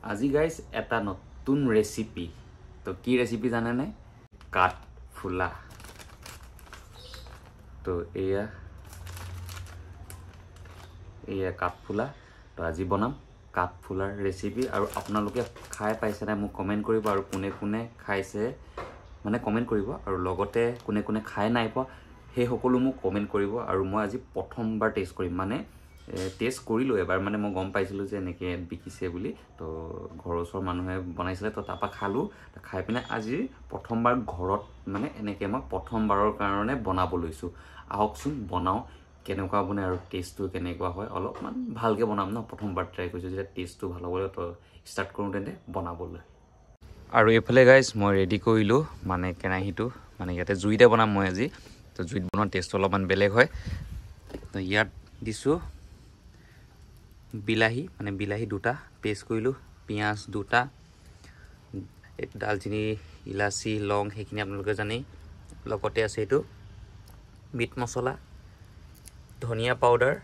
আজি গাইস এটা নতুন ৰেসিপি তো কি ৰেসিপি জানে না কাঠফুলা তো এয়া কাঠফুলা তো আজি বনাম কাঠফুলাৰ ৰেসিপি আৰু আপোনালোকে খাই পাইছে না মোক কমেন্ট কৰিব আৰু কোনে কোনে খাইছে মানে কমেন্ট কৰিব আৰু লগতে কোনে কোনে খাই নাই পা হে সকলো মোক কমেন্ট কৰিব আৰু মই আজি প্ৰথমবাৰ টেষ্ট কৰিম মানে টেষ্ট কৰিলো এবাৰ মানে মই গম পাইছিলো যে এনেকে বিকিছে বুলি তো ঘৰৰ ওচৰ মানুহে বনাইছিলে তো তাপা খালো খাই পিনে আজি প্ৰথমবাৰ ঘৰত মানে এনেকে মই প্ৰথমবাৰৰ কাৰণে বনাব লৈছো আহকচোন বনাও কেনেকুৱা বনে আৰু টেষ্টটো কেনেকুৱা হয় অলপমান ভালকে বনাম ন প্ৰথমবাৰ ট্ৰাই কৰিছো যে টেষ্টটো ভাল হ'ব তো ষ্টাৰ্ট কৰোঁ তেন্তে বনাবলৈ আৰু এফালে গাইস মই ৰেডি কৰিলো মানে কেৰাহীটো মানে ইয়াতে জুইতে বনাম মই আজি তো জুইত বনোৱা টেষ্ট অলপমান বেলেগ হয় তো ইয়াত দিছো বিলাহী মানে বিলাহী দুটা পেষ্ট কৰিলো পিয়াজ দুটা দালচিনি ইলাচি লং হেখিনি আপোনালোকে জানি লগতে আছে এটো মিট মছলা ধনিয়া পাউডাৰ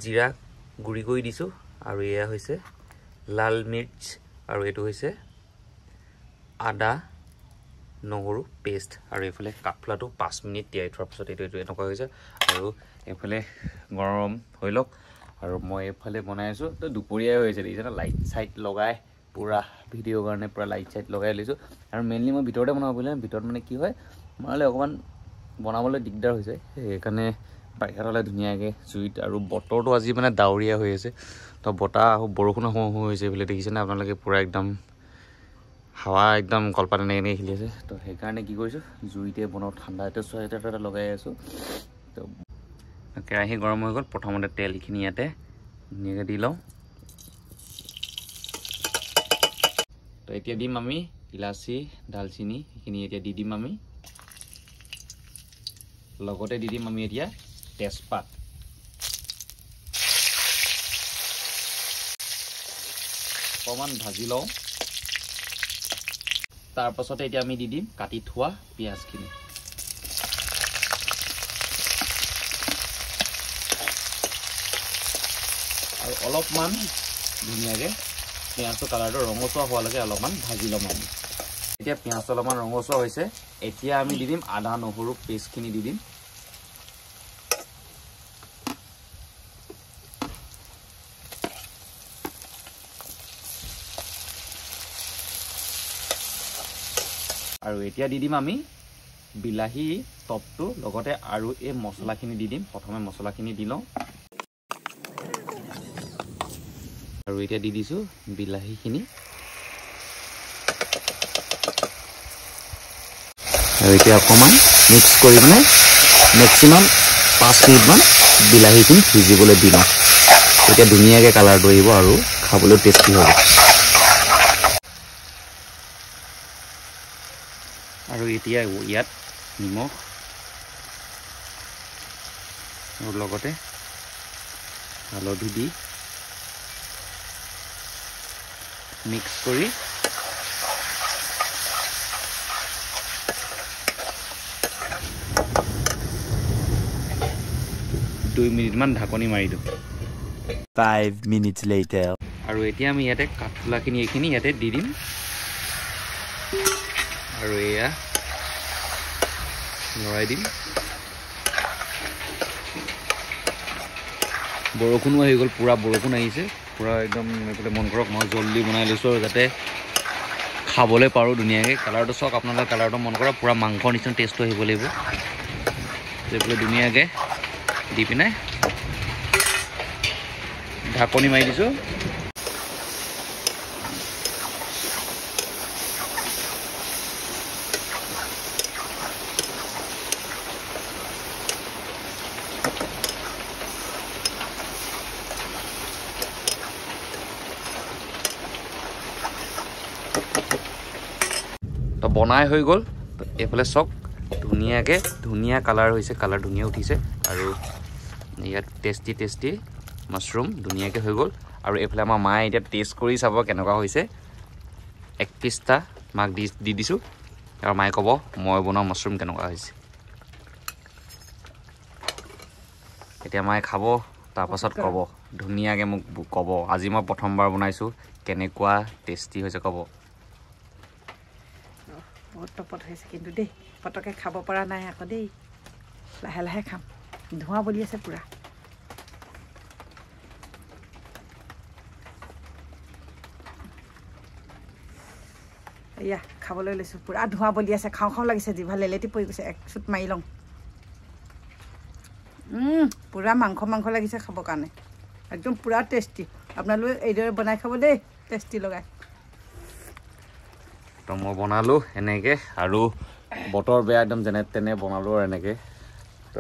জিৰা গুৰি কৰি দিছো আৰু এয়া হৈছে লাল মিৰ্চ আৰু এটো হৈছে আদা নহৰু পেষ্ট আৰু এফালে কাঠফুলাটো 5 মিনিট তিয়াই থোৱাৰ পিছত এটো এনেকুৱা হৈছে আৰু এফালে গৰম হৈলক আৰু মই এফালে বনাই আছো তো দুপৰীয়া হৈছে দিছে না লাইট সাইড লগাই পুৰা ভিডিও কাৰণে পুৰা লাইট সাইড লগাই লৈছো আৰু মেইনলি মই ভিতৰতে বনাব বলে ভিতৰত মানে কি হয় মালে অকমান বনাবলৈ দিগদাৰ হৈছে সেইকাৰণে বাইকাৰলে ধুনিয়াকে জুইত আৰু বতৰটো আজি মানে ডাউৰিয়া হৈ আছে তো বতা বৰষুণ হৈছে বলে দেখিছে না আপোনালোকে পুৰা একদম হাৱা একদম কলপাতে নেনে হিলি আছে তো সেইকাৰণে কি কৰিছো জুইতে বনাও ঠাণ্ডা এটা সোয়েটাৰ লগাই আছো তো কেৰাহী গৰম হৈ গল প্ৰথমতে তেলখিনি ইয়াতে নিগে দি লওঁ তো এতিয়া দিম আমি ইলাচি দালচিনি এইখিনি এতিয়া দি দিম আমি লগতে দি দিম আমি এতিয়া তেজপাত অকমান ভাজি লওঁ তাৰ পাছতে এতিয়া আমি দি দিম কাটি থোৱা পিয়াজখিনি আৰু অলপমান ধুনিয়াকে পিয়াজৰ কালাৰটো ৰঙচুৱা হোৱা লাগে অলপমান ভাজি লম আমি এতিয়া পিয়াজ অলপমান ৰঙচুৱা হৈছে এতিয়া আমি দি দিম আদা নহৰু পেষ্টখিনি দি দিম আৰু এতিয়া দি দিম আমি বিলাহী টপটো লগতে আৰু এই মছলাখিনি দি দিম প্ৰথমে মছলাখিনি দি লওঁ আৰু এতিয়া দি দিছো বিলাহীখিনি আৰু এতিয়া অকমান মিক্স কৰি মানে ম্যাক্সিমাম 5 মিনিট মান বিলাহীখিনি ভিজিবলৈ দি লওঁ এতিয়া ধুনীয়াকৈ কালাৰটো আহিব আৰু খাবলৈ টেষ্টি হ'ব আৰু এতিয়া ইয়াত নিমখ আৰু লগতে হালধি দি মিক্স কৰি 2 মিনিট মান ঢাকনি মাৰি দিওঁ 5 minutes later আৰু এতিয়া আমি ইয়াতে কাঠফুলাখিনি এইখিনি ইয়াতে দি দিম আৰু এয়া লৰাই দিম বৰষুণ হৈ গ'ল পুৰা বৰষুণ আহিছে পুৰা একদম এফালে মন কৰক মই জলদি বনাই লৈছো আৰু যাতে খাবলৈ পাৰো ধুনীয়াকৈ কালাৰটো চাওক আপোনালোকে কালাৰটো মন কৰা পুৰা মাংসৰ নিচিনা টেষ্টটো আহিব লাগিব এইফালে ধুনীয়াকৈ দি পিনে ঢাকনি মাৰি দিছো তো বনাই হৈ গ'ল তো এফালে চক ধুনীয়াকৈ ধুনীয়া কালাৰ হৈছে কালাৰ ধুনীয়া উঠিছে আৰু ইয়াত টেষ্টি মাশৰুম ধুনীয়াকৈ হৈ গ'ল আৰু এফালে আমাৰ মায়ে এতিয়া টেষ্ট কৰি চাব কেনেকুৱা হৈছে এক পিচটা মাক দি দিছো আৰু মায়ে ক'ব মই বনোৱা মাশৰুম কেনেকুৱা হৈছে এতিয়া মায়ে খাব তাৰপাছত ক'ব ধুনীয়াকৈ মোক ক'ব আজি মই প্ৰথমবাৰ বনাইছোঁ কেনেকুৱা টেষ্টি হৈছে ক'ব বহুত টপত হৈছে কিন্তু দেই পটকে খাব পৰা নাই আকৌ দেই লাহে লাহে খাম ধোঁৱা বলি আছে পুৰা এয়া খাবলৈ লৈছোঁ পুৰা ধোঁৱা বলি আছে খাওঁ খাওঁ লাগিছে জিভা লেলেটি পৰি গৈছে এক চুট মাৰি লওঁ পুৰা মাংস লাগিছে খাবৰ কাৰণে একদম পুৰা টেষ্টি আপোনালোকে এইদৰে বনাই খাব দেই টেষ্টি লগাই তো মই বনালোঁ এনেকৈ আৰু বতৰ বেয়া একদম যেনে তেনে বনালোঁ আৰু এনেকৈ তো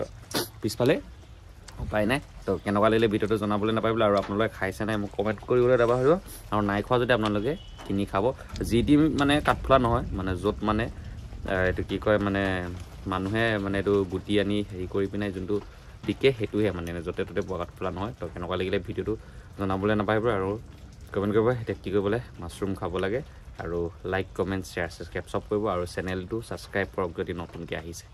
পিছফালে উপায় নাই তো কেনেকুৱা লাগিলে ভিডিঅ'টো জনাবলৈ নাপাৰিবলৈ আৰু আপোনালোকে খাইছে নাই মোক কমেণ্ট কৰিবলৈ নাপাহৰিব আৰু নাই খোৱা যদি আপোনালোকে কিনি খাব যি দি মানে কাঠফুলা নহয় মানে য'ত মানে এইটো কি কয় মানে মানুহে মানে এইটো গুটি আনি হেৰি কৰি পিনে যোনটো বিকে সেইটোহে মানে য'তে ত'তে পোৱা কাঠফুলা নহয় তো কেনেকুৱা লাগিলে ভিডিঅ'টো জনাবলৈ নাপাহৰিব আৰু কমেণ্ট কৰিব এতিয়া কি কৰিবলৈ মাছৰুম খাব লাগে আৰু লাইক কমেণ্ট শ্বেয়াৰ ছাবস্ক্ৰাইব চব কৰিব আৰু চেনেলটো ছাবস্ক্ৰাইব কৰক যদি নতুনকৈ আহিছে